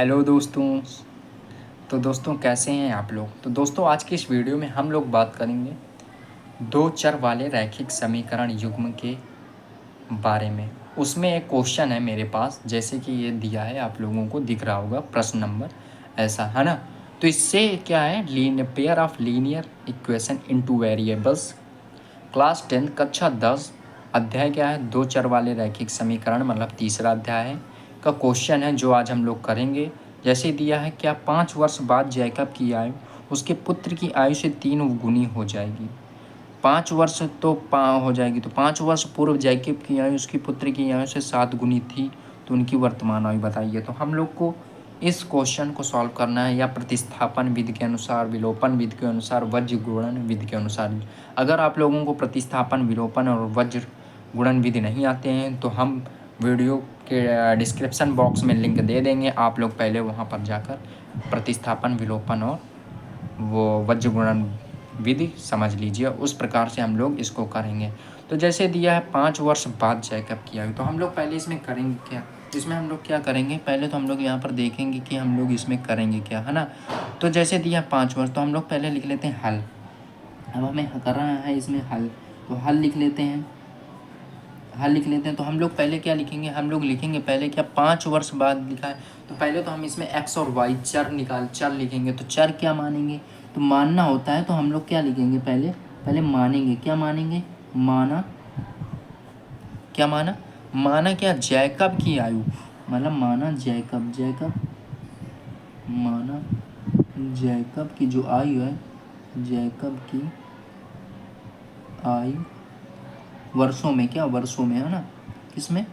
Hello दोस्तों। तो दोस्तों कैसे हैं आप लोग। तो दोस्तों आज की इस वीडियो में हम लोग बात करेंगे दो चर वाले रैखिक समीकरण युग्म के बारे में। उसमें एक क्वेश्चन है मेरे पास, जैसे कि ये दिया है, आप लोगों को दिख रहा होगा प्रश्न नंबर, ऐसा है ना। तो इससे क्या है, pair of linear equation into variables, class 10 कक्षा 10, अध्याय क्या है, दो चर वाले रैखिक समीकरण, मतलब तीसरा अध्याय है का क्वेश्चन है जो आज हम लोग करेंगे। जैसे दिया है, क्या 5 वर्ष बाद जैकब की आयु उसके पुत्र की आयु से 3 गुनी हो जाएगी। 5 वर्ष तो हो जाएगी, तो 5 वर्ष पूर्व जैकब की आयु उसकी पुत्र की आयु से 7 गुनी थी, तो उनकी वर्तमान आयु बताइए। तो हम लोग को इस क्वेश्चन को सॉल्व करना है या प्रतिस्थापन विधि के अनुसार, विलोपन विधि के अनुसार, वज्र गुणन विधि के अनुसार। अगर आप लोगों को प्रतिस्थापन, विलोपन और वज्र गुणन विधि नहीं आते हैं तो हम वीडियो के डिस्क्रिप्शन बॉक्स में लिंक दे देंगे, आप लोग पहले वहाँ पर जाकर प्रतिस्थापन, विलोपन और वो वज्र गुणन विधि समझ लीजिए। उस प्रकार से हम लोग इसको करेंगे। तो जैसे दिया है 5 वर्ष बाद जैकब की आयु, तो हम लोग पहले इसमें करेंगे क्या, इसमें हम लोग क्या करेंगे, पहले तो हम लोग यहाँ पर देखेंगे कि हम लोग इसमें करेंगे क्या, है ना। तो जैसे दिया 5 वर्ष, तो हम लोग पहले लिख लेते हैं हल। अब हमें कर रहा है इसमें हल, तो हल लिख लेते हैं, हल लिख लेते हैं। तो हम लोग पहले क्या लिखेंगे, हम लोग लिखेंगे पहले क्या, 5 वर्ष बाद लिखा है तो पहले तो हम इसमें एक्स और वाई चर लिखेंगे। तो चर क्या मानेंगे, तो मानना होता है, तो हम लोग क्या लिखेंगे, पहले मानेंगे। क्या मानेंगे, माना, क्या माना, माना क्या, जैकब की आयु, मतलब माना जैकब माना जैकब की जो आयु है, जैकब की आयु वर्षों में, क्या वर्षों में, है ना, किसमें,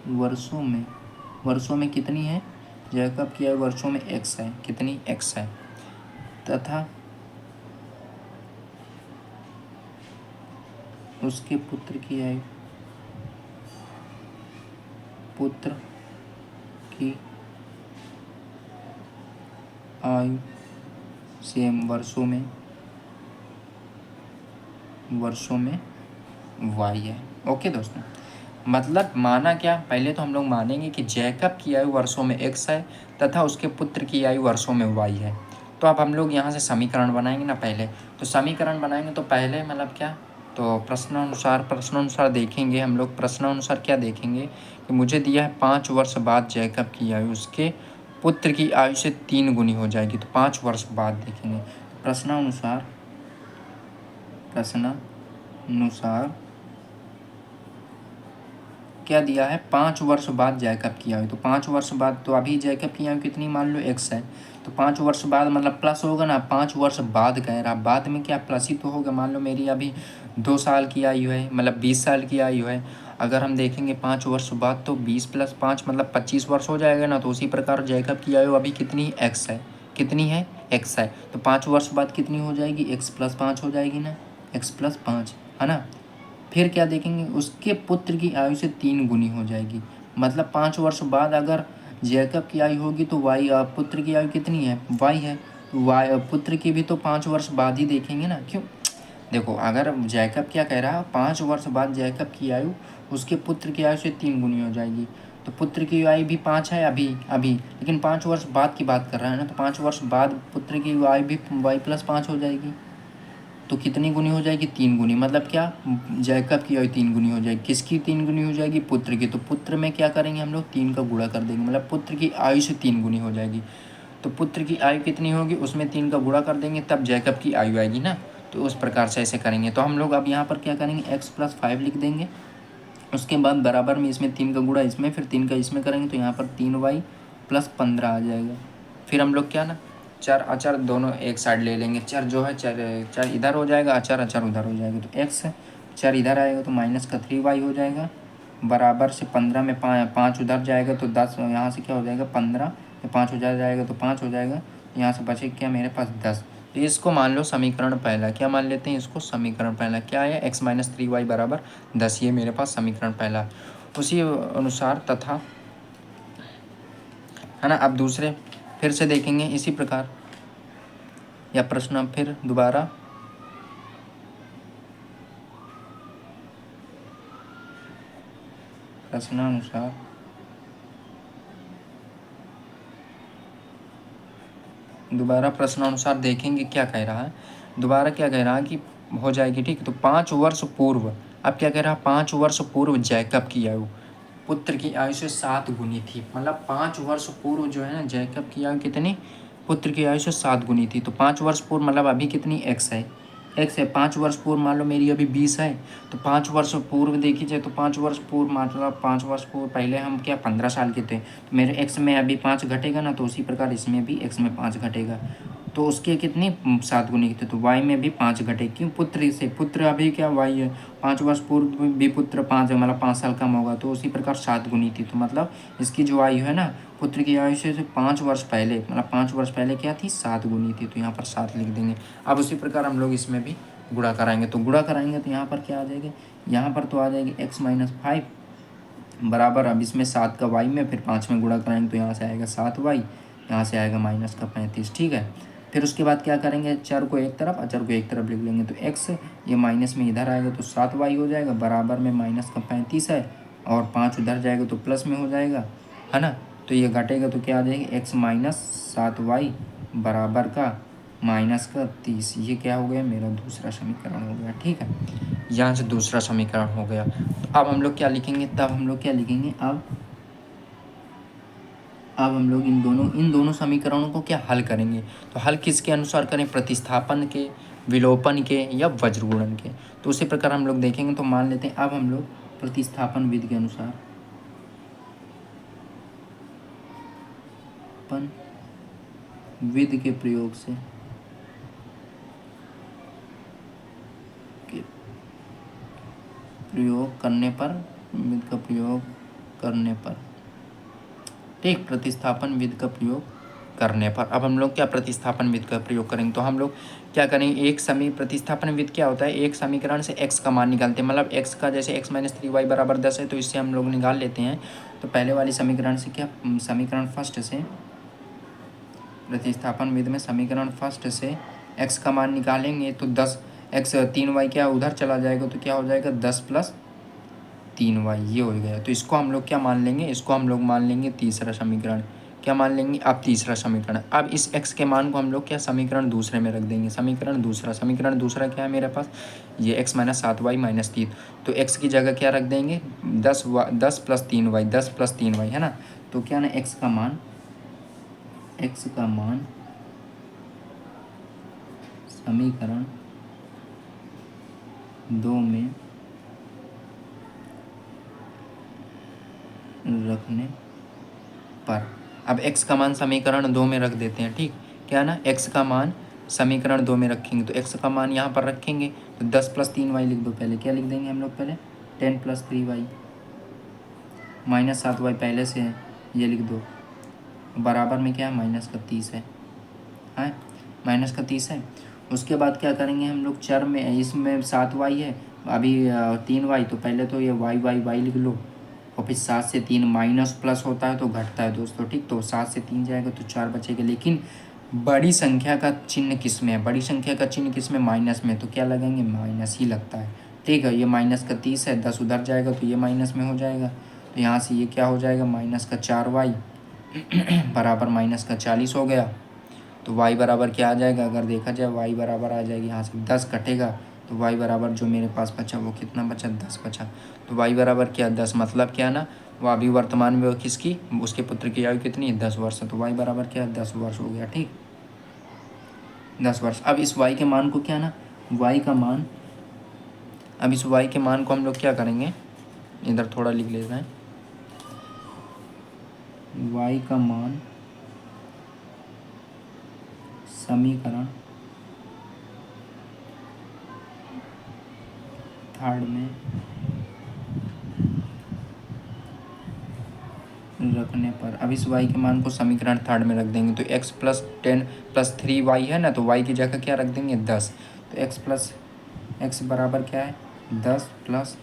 वर्षों में कितनी है, जैकब की आयु वर्षों में एक्स है, कितनी, एक्स है, तथा उसके पुत्र की आयु, पुत्र की आयु सेम वर्षों में वाई है। ओके दोस्तों, मतलब माना क्या, पहले तो हम लोग मानेंगे कि जैकब की आयु वर्षों में एक्स है तथा उसके पुत्र की आयु वर्षों में वाई है। तो अब हम लोग यहाँ से समीकरण बनाएंगे ना पहले, तो समीकरण बनाएंगे तो पहले मतलब क्या, तो प्रश्नानुसार देखेंगे हम लोग। प्रश्नानुसार क्या देखेंगे कि मुझे दिया है 5 वर्ष बाद जैकब की आयु उसके पुत्र की आयु से 3 गुनी हो जाएगी। तो 5 वर्ष बाद देखेंगे प्रश्नानुसार क्या दिया है, 5 वर्ष बाद जैकब की आयु। तो 5 वर्ष बाद, तो अभी जैकब की आयु कितनी मान लो एक्स है, तो 5 वर्ष बाद मतलब प्लस होगा ना, 5 वर्ष बाद कह रहा, बाद में क्या प्लस ही तो होगा। मान लो मेरी अभी 2 साल की आयु है, मतलब 20 साल की आयु है। अगर हम देखेंगे 5 वर्ष बाद, तो 20 + 5 मतलब 25 वर्ष हो जाएगा ना। तो उसी प्रकार जैकब की आयु अभी कितनी, एक्स है, कितनी है, एक्स है। तो 5 वर्ष बाद कितनी हो जाएगी, x+5 हो जाएगी ना, x+5, है ना। फिर क्या देखेंगे, उसके पुत्र की आयु से 3 गुनी हो जाएगी। मतलब 5 वर्ष बाद अगर जैकब की आयु होगी तो वाई, पुत्र की आयु कितनी है, वाई है। तो वाई पुत्र की भी तो 5 वर्ष बाद ही देखेंगे ना। क्यों, देखो अगर जैकब क्या कह रहा है, 5 वर्ष बाद जैकब की आयु उसके पुत्र की आयु से 3 गुनी हो जाएगी। तो पुत्र की आयु भी 5 है अभी अभी, लेकिन 5 वर्ष बाद की बात कर रहा है ना। तो 5 वर्ष बाद पुत्र की आयु भी y+5 हो जाएगी। तो कितनी गुनी हो जाएगी, 3 गुनी। मतलब क्या, जैकब की आयु 3 गुनी हो जाएगी। किसकी 3 गुनी हो जाएगी, पुत्र की। तो पुत्र में क्या करेंगे हम लोग, 3 का गुणा कर देंगे, मतलब पुत्र की आयु से 3 गुनी हो जाएगी। तो पुत्र की आयु कितनी होगी, उसमें 3 का गुणा कर देंगे, तब जैकब की आयु आएगी ना। तो उस प्रकार से ऐसे करेंगे। तो हम लोग अब यहाँ पर क्या करेंगे, x+5 लिख देंगे। उसके बाद बराबर में इसमें 3 का गुणा इसमें, फिर 3 का इसमें करेंगे, तो यहाँ पर 3y+15 आ जाएगा। फिर हम लोग क्या ना, चर अचर दोनों एक साइड ले लेंगे। चर जो है, चर इधर हो जाएगा, अचर उधर हो जाएगा। तो x चर इधर आएगा तो -3y हो जाएगा, बराबर से 15 में 5 उधर जाएगा तो 10, यहाँ से क्या हो जाएगा 15, 5 उधर जाएगा तो 5 हो जाएगा। यहाँ से बचे क्या मेरे पास 10। तो इसको मान लो समीकरण पहला, क्या मान लेते हैं इसको, समीकरण पहला क्या है, x-3y बराबर 10। ये मेरे पास समीकरण पहला। उसी अनुसार तथा, है ना। अब दूसरे फिर से देखेंगे इसी प्रकार, या प्रश्न फिर दोबारा, प्रश्नानुसार दोबारा प्रश्नानुसार देखेंगे क्या कह रहा है। दोबारा क्या कह रहा है कि हो जाएगी, ठीक। तो 5 वर्ष पूर्व, अब क्या कह रहा है, 5 वर्ष पूर्व जैकब की आयु पुत्र की आयु से 7 गुनी थी। मतलब 5 वर्ष पूर्व जो है ना, जैकब की आयु कितनी, पुत्र की आयु से 7 गुनी थी। तो 5 वर्ष पूर्व मतलब अभी कितनी, एक्स है, एक्स है। 5 वर्ष पूर्व मान लो मेरी अभी 20 है, तो 5 वर्ष पूर्व देखी जाए तो 5 वर्ष पूर्व मतलब 5 वर्ष पूर्व पहले हम क्या 15 साल के थे, तो मेरे एक्स में अभी 5 घटेगा ना, तो उसी प्रकार इसमें भी एक्स में 5 घटेगा। तो उसके कितनी 7 गुनी थे, तो वाई में भी 5 घटे। क्यों, पुत्र से, पुत्र अभी क्या वाई है, 5 वर्ष पूर्व भी पुत्र 5 है, मतलब 5 साल कम होगा, तो उसी प्रकार 7 गुनी थी। तो मतलब इसकी जो आयु है ना, पुत्र की आयु से 5 वर्ष पहले, मतलब 5 वर्ष पहले क्या थी, 7 गुनी थी। तो यहाँ पर 7 लिख देंगे। अब उसी प्रकार हम लोग इसमें भी गुणा कराएंगे। तो गुणा कराएंगे तो यहाँ पर क्या आ जाएगी, यहाँ पर तो आ जाएगी x माइनस 5 बराबर, अब इसमें 7 का y में, फिर 5 में गुणा कराएंगे तो यहाँ से आएगा 7y, यहाँ से आएगा माइनस का 35, ठीक है। फिर उसके बाद क्या करेंगे, चर को एक तरफ, अचर को एक तरफ लिख लेंगे। तो x ये माइनस में इधर आएगा तो 7y हो जाएगा, बराबर में माइनस का 35 है, और 5 उधर जाएगा तो प्लस में हो जाएगा, है ना। तो ये घटेगा तो क्या आ जाएगा, x माइनस 7y बराबर का माइनस का 30। ये क्या हो गया, मेरा दूसरा समीकरण हो गया, ठीक है। यहाँ से दूसरा समीकरण हो गया। तो अब हम लोग क्या लिखेंगे, तब हम लोग क्या लिखेंगे, अब हम लोग इन दोनों समीकरणों को क्या हल करेंगे। तो हल किसके अनुसार करें, प्रतिस्थापन के, विलोपन के, या वज्रगुणन के। तो उसी प्रकार हम लोग देखेंगे। तो मान लेते हैं अब हम लोग प्रतिस्थापन विधि के अनुसार, विधि के प्रयोग से प्रयोग करने पर, विधि का प्रयोग करने पर, ठीक, प्रतिस्थापन विधि का प्रयोग करने पर। अब हम लोग क्या प्रतिस्थापन विधि का प्रयोग करेंगे। तो हम लोग क्या करेंगे, एक प्रतिस्थापन विधि क्या होता है, एक समीकरण से x का मान निकालते हैं। मतलब x का जैसे x माइनस 3y बराबर 10 है, तो इससे हम लोग निकाल लेते हैं। तो पहले वाली समीकरण से क्या, समीकरण फर्स्ट से, प्रतिस्थापन विधि में समीकरण फर्स्ट से x का मान निकालेंगे तो 10 x 3y क्या उधर चला जाएगा, तो क्या हो जाएगा 10 प्लस 3y, ये हो गया। तो इसको हम लोग क्या मान लेंगे, इसको हम लोग मान लेंगे तीसरा समीकरण। क्या मान लेंगे, अब तीसरा समीकरण। अब इस x के मान को हम लोग क्या समीकरण दूसरे में रख देंगे। समीकरण दूसरा क्या है मेरे पास, ये x माइनस 7y माइनस 3। तो x की जगह क्या रख देंगे, 10 प्लस 3y, 10 प्लस 3y, है ना। तो क्या ना x का मान समीकरण 2 में रखने पर, अब x का मान समीकरण 2 में रख देते हैं, ठीक। क्या ना, x का मान समीकरण 2 में रखेंगे। तो x का मान यहाँ पर रखेंगे तो 10 प्लस 3y लिख दो। पहले क्या लिख देंगे हम लोग, पहले 10 प्लस 3y माइनस 7y पहले से है, ये लिख दो, बराबर में क्या है, माइनस का 30 है, माइनस का 30 है। उसके बाद क्या करेंगे हम लोग, चर में, इसमें 7y है, अभी 3y, तो पहले तो ये y लिख लो, और फिर 7 से 3 माइनस प्लस होता है तो घटता है दोस्तों, ठीक। तो 7 से 3 जाएगा तो 4 बचेगा। लेकिन बड़ी संख्या का चिन्ह किस में है, बड़ी संख्या का चिन्ह किस में, माइनस में। तो क्या लगाएंगे, माइनस ही लगता है, ठीक है। ये माइनस का 30 है, 10 उधर जाएगा तो ये माइनस में हो जाएगा। तो यहाँ से ये क्या हो जाएगा, माइनस का 4y बराबर माइनस का 40 हो गया। तो y बराबर क्या आ जाएगा, अगर देखा जाए y बराबर आ जाएगी, यहाँ से 10 कटेगा तो y बराबर जो मेरे पास बचा वो कितना बचा, 10 बचा। तो y बराबर क्या, 10, मतलब क्या ना, वो अभी वर्तमान में किसकी, उसके पुत्र की आयु कितनी है, 10 वर्ष है। तो y बराबर क्या, 10 वर्ष हो गया, ठीक, 10 वर्ष। अब इस y के मान को क्या ना, y का मान, अब इस y के मान को हम लोग क्या करेंगे, इधर थोड़ा लिख लेते हैं, y का मान समीकरण थर्ड में रखने पर, अब इस y के मान को समीकरण थर्ड में रख देंगे। तो x प्लस 10 प्लस 3y है ना, तो y की जगह क्या रख देंगे, 10। तो x बराबर क्या है, 10 प्लस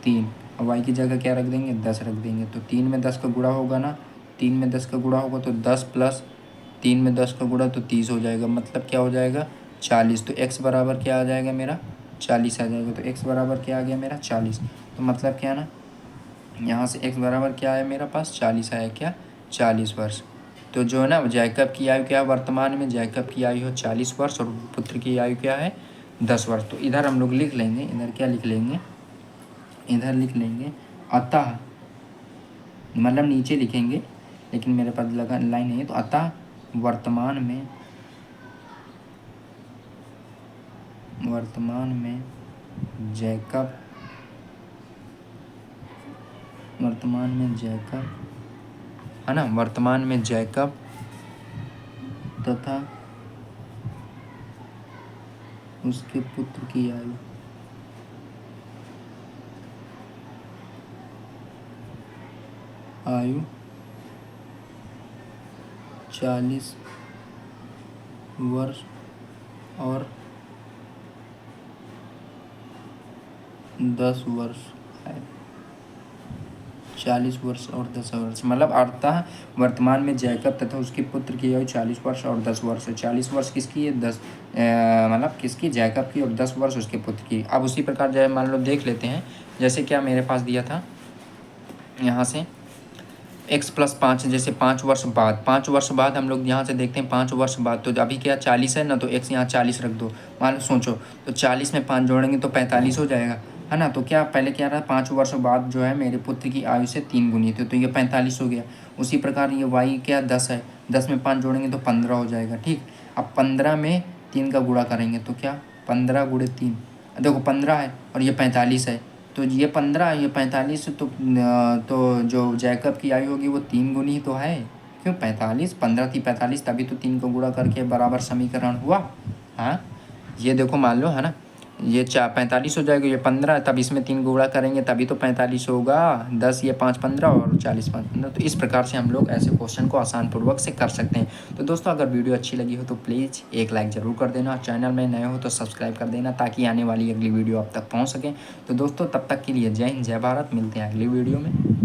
3, और y की जगह क्या रख देंगे, 10 रख देंगे। तो 3 में 10 का गुणा होगा ना, 3 में 10 का गुणा होगा तो 10 प्लस 3 में 10 का गुणा तो 30 हो जाएगा, मतलब क्या हो जाएगा, 40। तो x बराबर क्या आ जाएगा मेरा, 40 आ जाएगा। तो x बराबर क्या आ गया मेरा, 40। तो मतलब क्या ना, यहाँ से x बराबर क्या है मेरा पास, 40 आया, क्या 40 वर्ष, तो जो है ना जैकब की आयु क्या है वर्तमान में, जैकब की आयु है 40 वर्ष और पुत्र की आयु क्या है 10 वर्ष। तो इधर हम लोग लिख लेंगे, इधर क्या लिख लेंगे, इधर लिख लेंगे अतः, मतलब नीचे लिखेंगे लेकिन मेरे पास लगा लाइन नहीं है, तो अतः वर्तमान में जैकब है ना, वर्तमान में जैकब तथा उसके पुत्र की आयु 40 वर्ष और 10 वर्ष है। 40 वर्ष और 10 वर्ष, मतलब अर्थात वर्तमान में जैकब तथा उसके पुत्र की आयु 40 वर्ष और 10 वर्ष है। 40 वर्ष किसकी है, 10 मतलब किसकी, जैकब की, और 10 वर्ष उसके पुत्र की। अब उसी प्रकार जो है मान लो देख लेते हैं, जैसे क्या मेरे पास दिया था यहाँ से x+5, जैसे 5 वर्ष बाद, 5 वर्ष बाद हम लोग यहाँ से देखते हैं 5 वर्ष बाद, तो अभी क्या 40 है ना, तो x यहाँ 40 रख दो। मान लो सोचो, तो 40 में 5 जोड़ेंगे तो 45 हो जाएगा, है ना। तो क्या पहले क्या रहा, 5 वर्ष बाद जो है मेरे पुत्र की आयु से 3 गुनी थी, तो ये 45 हो गया। उसी प्रकार ये y क्या 10 है, 10 में 5 जोड़ेंगे तो 15 हो जाएगा, ठीक। अब 15 में 3 का गुणा करेंगे तो क्या 15 गुणे 3, देखो 15 है और ये 45 है, तो ये 15 ये 45, तो जो जैकब की आयु होगी वो 3 गुनी तो है, क्यों 45, 15 थी 45, तभी तो 3 को गुणा करके बराबर समीकरण हुआ। हाँ ये देखो मान लो, है ना, ये 45 हो जाएगा, ये 15, तब इसमें 3 गुणा करेंगे तभी तो 45 होगा। 10 ये 5 15 और 40 5 15। तो इस प्रकार से हम लोग ऐसे क्वेश्चन को आसान पूर्वक से कर सकते हैं। तो दोस्तों अगर वीडियो अच्छी लगी हो तो प्लीज़ एक लाइक ज़रूर कर देना, चैनल में नए हो तो सब्सक्राइब कर देना ताकि आने वाली अगली वीडियो आप तक पहुँच सके। तो दोस्तों तब तक के लिए जय हिंद जय भारत, मिलते हैं अगली वीडियो में।